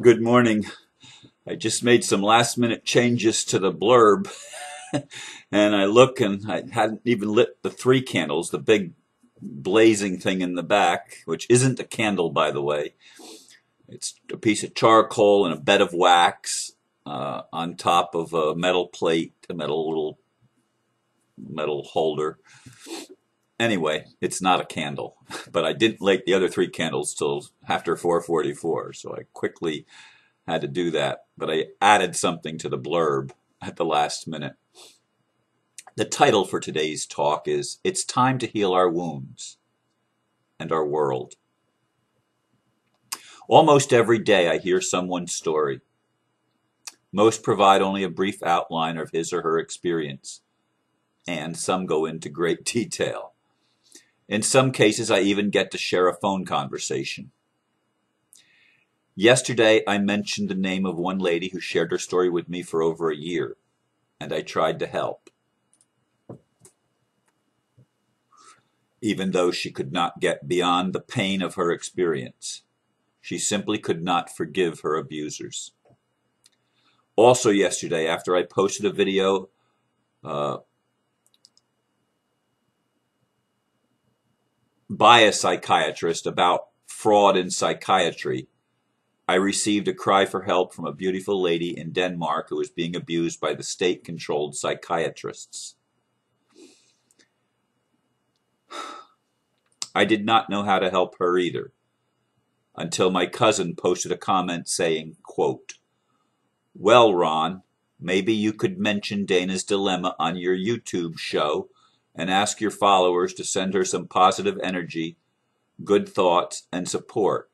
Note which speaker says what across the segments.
Speaker 1: Good morning. I just made some last minute changes to the blurb and I look and I hadn't even lit the three candles, the big blazing thing in the back, which isn't a candle, by the way. It's a piece of charcoal and a bed of wax on top of a metal plate, a little metal holder. Anyway, it's not a candle, but I didn't light the other three candles till after 4:44, so I quickly had to do that, but I added something to the blurb at the last minute. The title for today's talk is It's Time to Heal Our Wounds and Our World. Almost every day I hear someone's story. Most provide only a brief outline of his or her experience, and some go into great detail. In some cases, I even get to share a phone conversation. Yesterday, I mentioned the name of one lady who shared her story with me for over a year, and I tried to help. Even though she could not get beyond the pain of her experience, she simply could not forgive her abusers. Also yesterday, after I posted a video by a psychiatrist about fraud in psychiatry, I received a cry for help from a beautiful lady in Denmark who was being abused by the state-controlled psychiatrists. I did not know how to help her either, until my cousin posted a comment saying, quote, "Well, Ron, maybe you could mention Dana's dilemma on your YouTube show and ask your followers to send her some positive energy, good thoughts, and support.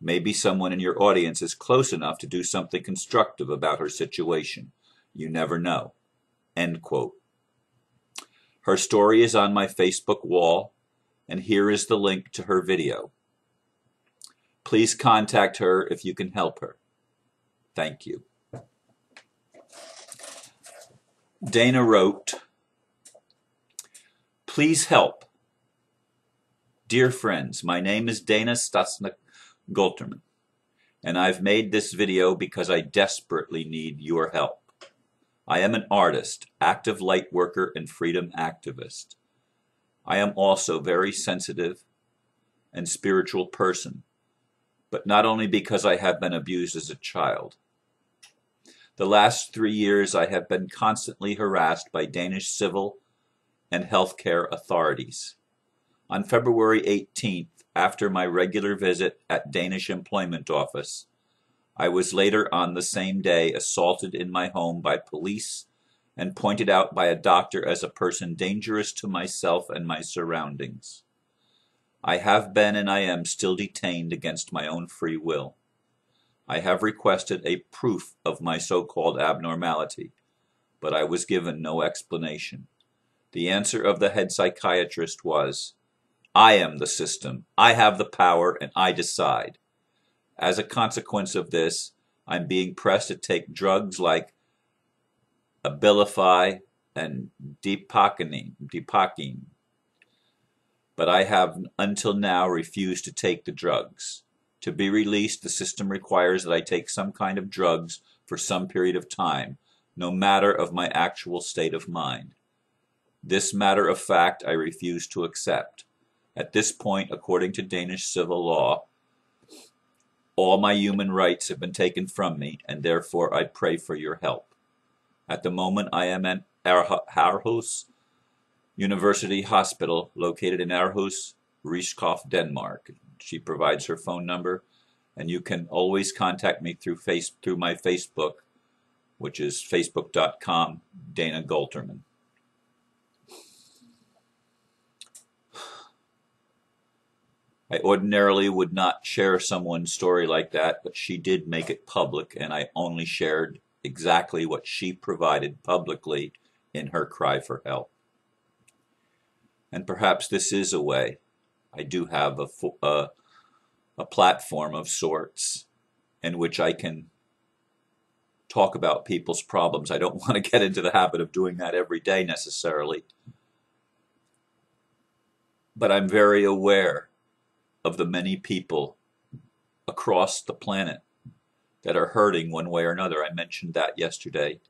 Speaker 1: Maybe someone in your audience is close enough to do something constructive about her situation. You never know." End quote. Her story is on my Facebook wall, and here is the link to her video. Please contact her if you can help her. Thank you. Dana wrote, "Please help. Dear friends, my name is Dana Stasnik Gulterman, and I've made this video because I desperately need your help. I am an artist, active light worker, and freedom activist. I am also very sensitive and spiritual person, but not only because I have been abused as a child. The last 3 years I have been constantly harassed by Danish civil and healthcare authorities. On February 18th, after my regular visit at Danish Employment Office, I was later on the same day assaulted in my home by police and pointed out by a doctor as a person dangerous to myself and my surroundings. I have been and I am still detained against my own free will. I have requested a proof of my so-called abnormality, but I was given no explanation. The answer of the head psychiatrist was, I am the system, I have the power, and I decide. As a consequence of this, I'm being pressed to take drugs like Abilify and Depakine. But I have until now refused to take the drugs. To be released, the system requires that I take some kind of drugs for some period of time, no matter of my actual state of mind. This matter of fact I refuse to accept. At this point, according to Danish civil law, all my human rights have been taken from me, and therefore I pray for your help. At the moment, I am at Aarhus University Hospital, located in Aarhus, Riskov, Denmark. She provides her phone number, and you can always contact me through my Facebook, which is facebook.com, Dana Gulterman. I ordinarily would not share someone's story like that, but she did make it public, and I only shared exactly what she provided publicly in her cry for help. And perhaps this is a way. I do have a platform of sorts in which I can talk about people's problems. I don't want to get into the habit of doing that every day necessarily, but I'm very aware of the many people across the planet that are hurting one way or another. I mentioned that yesterday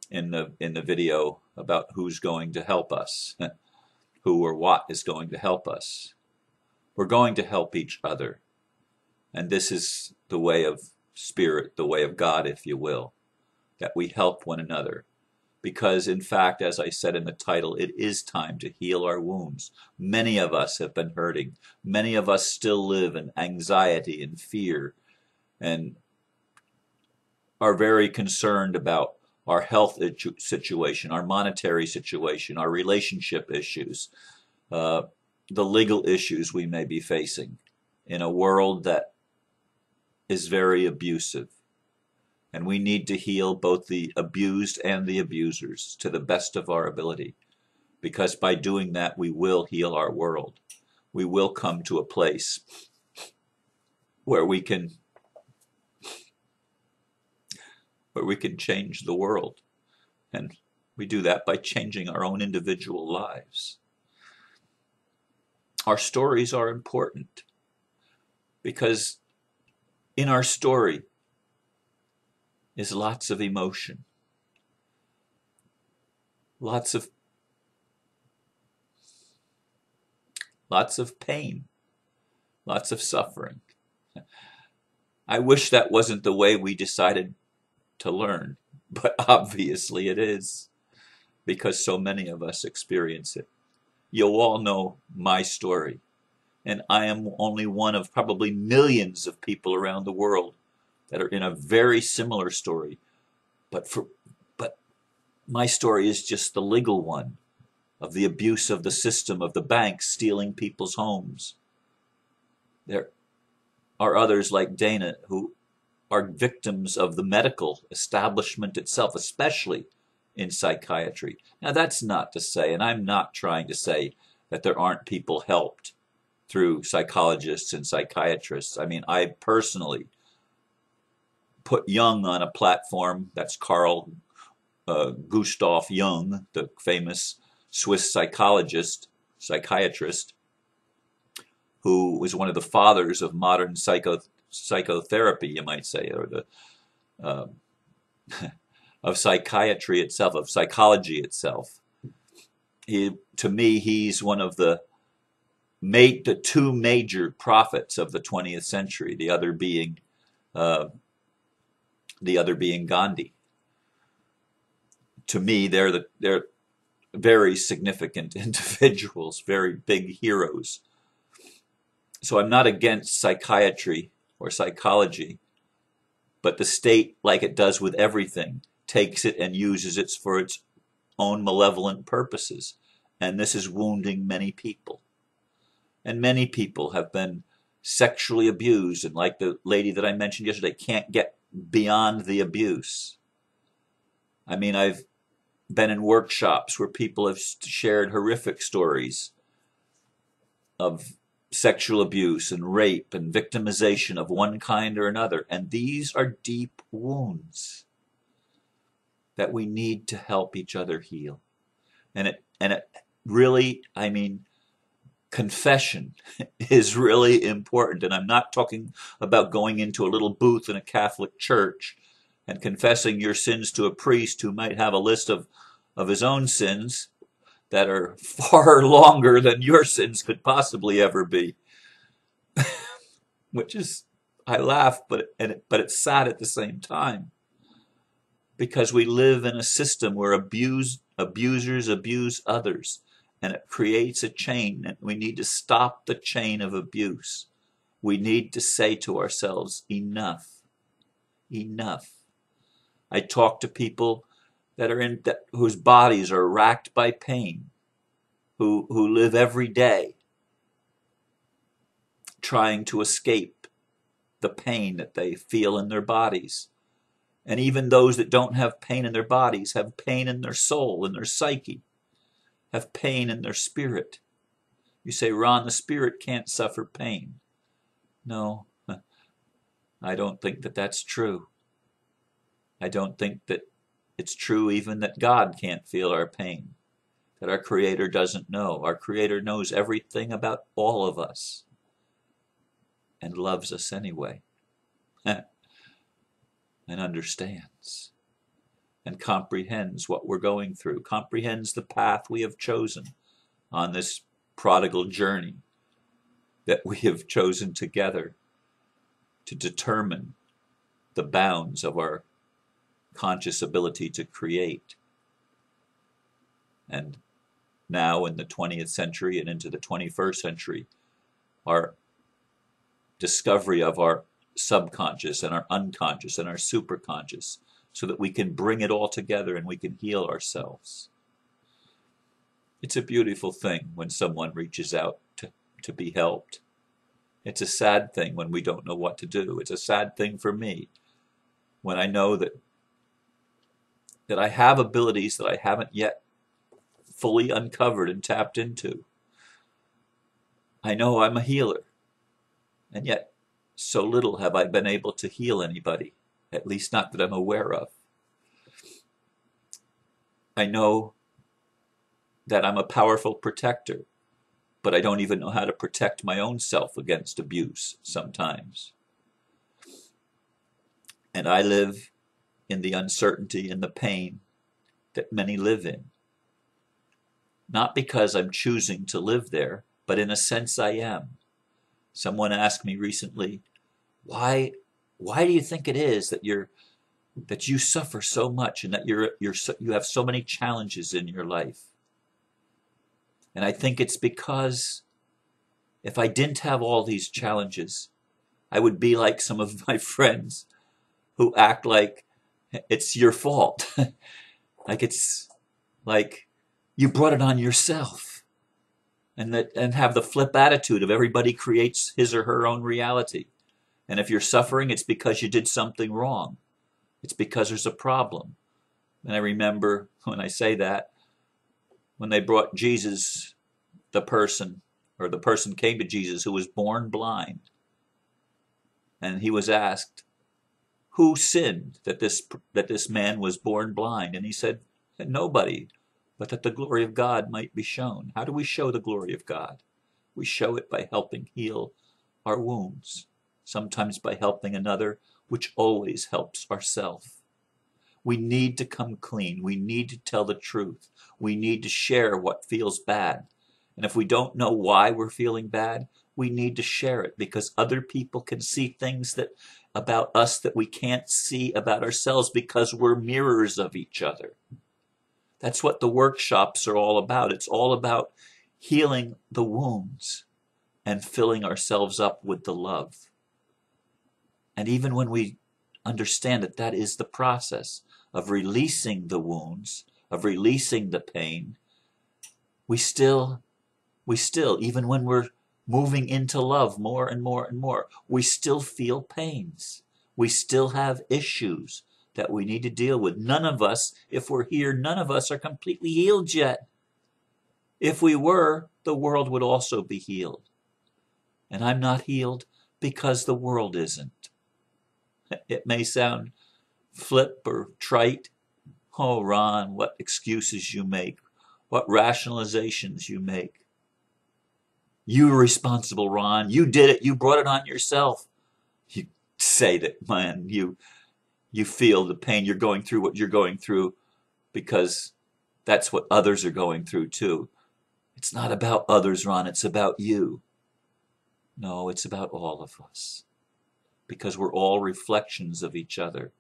Speaker 1: in the video about who's going to help us, who or what is going to help us. We're going to help each other. And this is the way of Spirit, the way of God, if you will, that we help one another. Because, in fact, as I said in the title, it is time to heal our wounds. Many of us have been hurting. Many of us still live in anxiety and fear and are very concerned about our health situation, our monetary situation, our relationship issues, the legal issues we may be facing in a world that is very abusive. And we need to heal both the abused and the abusers to the best of our ability. Because by doing that, we will heal our world. We will come to a place where we can change the world. And we do that by changing our own individual lives. Our stories are important because in our story is lots of emotion, lots of pain, lots of suffering. I wish that wasn't the way we decided to learn, but obviously it is, because so many of us experience it. You'll all know my story, and I am only one of probably millions of people around the world that are in a very similar story, but my story is just the legal one of the abuse of the system, of the banks stealing people's homes. There are others like Dana who are victims of the medical establishment itself, especially in psychiatry. Now, that's not to say, and I'm not trying to say, that there aren't people helped through psychologists and psychiatrists. I mean, I personally put Jung on a platform. That's Carl Gustav Jung, the famous Swiss psychiatrist, who was one of the fathers of modern psychotherapy, you might say, or the of psychiatry itself, of psychology itself. To me, he's one of the two major prophets of the 20th century. The other being Gandhi. To me, they're very significant individuals, very big heroes. So I'm not against psychiatry or psychology, but the state, like it does with everything, takes it and uses it for its own malevolent purposes. And this is wounding many people. And many people have been sexually abused, and like the lady that I mentioned yesterday, can't get beyond the abuse. I mean, I've been in workshops where people have shared horrific stories of sexual abuse and rape and victimization of one kind or another. And these are deep wounds that we need to help each other heal. And it really, I mean, confession is really important. And I'm not talking about going into a little booth in a Catholic church and confessing your sins to a priest who might have a list of his own sins that are far longer than your sins could possibly ever be. Which is, I laugh, but it's sad at the same time. Because we live in a system where abusers abuse others. And it creates a chain, and we need to stop the chain of abuse. We need to say to ourselves, enough, enough. I talk to people whose bodies are racked by pain, who live every day trying to escape the pain that they feel in their bodies. And even those that don't have pain in their bodies have pain in their soul, in their psyche, have pain in their spirit. You say, Ron, the spirit can't suffer pain. No, I don't think that that's true. I don't think that it's true even that God can't feel our pain, that our Creator doesn't know. Our Creator knows everything about all of us. and loves us anyway, and understands and comprehends what we're going through, comprehends the path we have chosen on this prodigal journey that we have chosen together to determine the bounds of our conscious ability to create. And now in the 20th century and into the 21st century, our discovery of our subconscious and our unconscious and our superconscious, so that we can bring it all together and we can heal ourselves. It's a beautiful thing when someone reaches out to be helped. It's a sad thing when we don't know what to do. It's a sad thing for me when I know that I have abilities that I haven't yet fully uncovered and tapped into. I know I'm a healer, and yet so little have I been able to heal anybody, at least not that I'm aware of. I know that I'm a powerful protector, but I don't even know how to protect my own self against abuse sometimes. And I live in the uncertainty and the pain that many live in. Not because I'm choosing to live there, but in a sense I am. Someone asked me recently, why do you think it is that you suffer so much and that you have so many challenges in your life? And I think it's because if I didn't have all these challenges, I would be like some of my friends who act like it's your fault. Like it's like you brought it on yourself. And have the flip attitude of everybody creates his or her own reality. And if you're suffering, it's because you did something wrong. It's because there's a problem. And I remember when I say that, when they brought Jesus, the person came to Jesus who was born blind. And he was asked, who sinned that this man was born blind? And he said, nobody, but that the glory of God might be shown. How do we show the glory of God? We show it by helping heal our wounds, sometimes by helping another, which always helps ourselves. We need to come clean. We need to tell the truth. We need to share what feels bad. And if we don't know why we're feeling bad, we need to share it, because other people can see things about us that we can't see about ourselves, because we're mirrors of each other. That's what the workshops are all about. It's all about healing the wounds and filling ourselves up with the love. And even when we understand that that is the process of releasing the wounds, of releasing the pain, we still, even when we're moving into love more and more and more, we still feel pains. We still have issues that we need to deal with. None of us, if we're here, none of us are completely healed yet. If we were, the world would also be healed. And I'm not healed because the world isn't. It may sound flip or trite. Oh, Ron, what excuses you make. What rationalizations you make. You were responsible, Ron. You did it. You brought it on yourself. You say that, man, you feel the pain. You're going through what you're going through because that's what others are going through too. It's not about others, Ron. It's about you. No, it's about all of us, because we're all reflections of each other.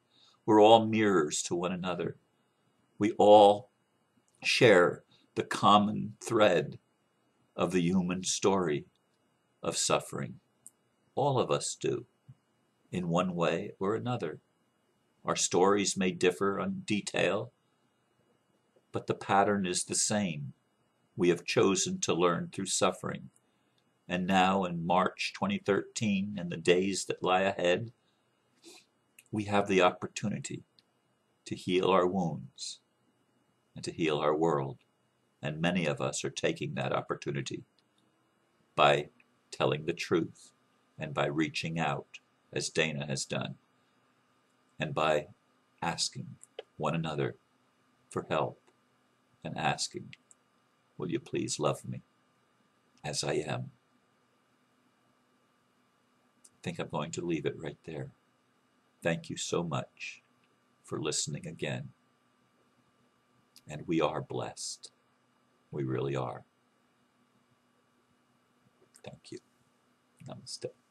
Speaker 1: We're all mirrors to one another. We all share the common thread of the human story of suffering. All of us do, in one way or another. Our stories may differ on detail, but the pattern is the same. We have chosen to learn through suffering. And now in March 2013 and the days that lie ahead, we have the opportunity to heal our wounds and to heal our world. And many of us are taking that opportunity by telling the truth and by reaching out, as Dana has done, and by asking one another for help and asking, will you please love me as I am? think I'm going to leave it right there. Thank you so much for listening again. And we are blessed. We really are. Thank you. Namaste.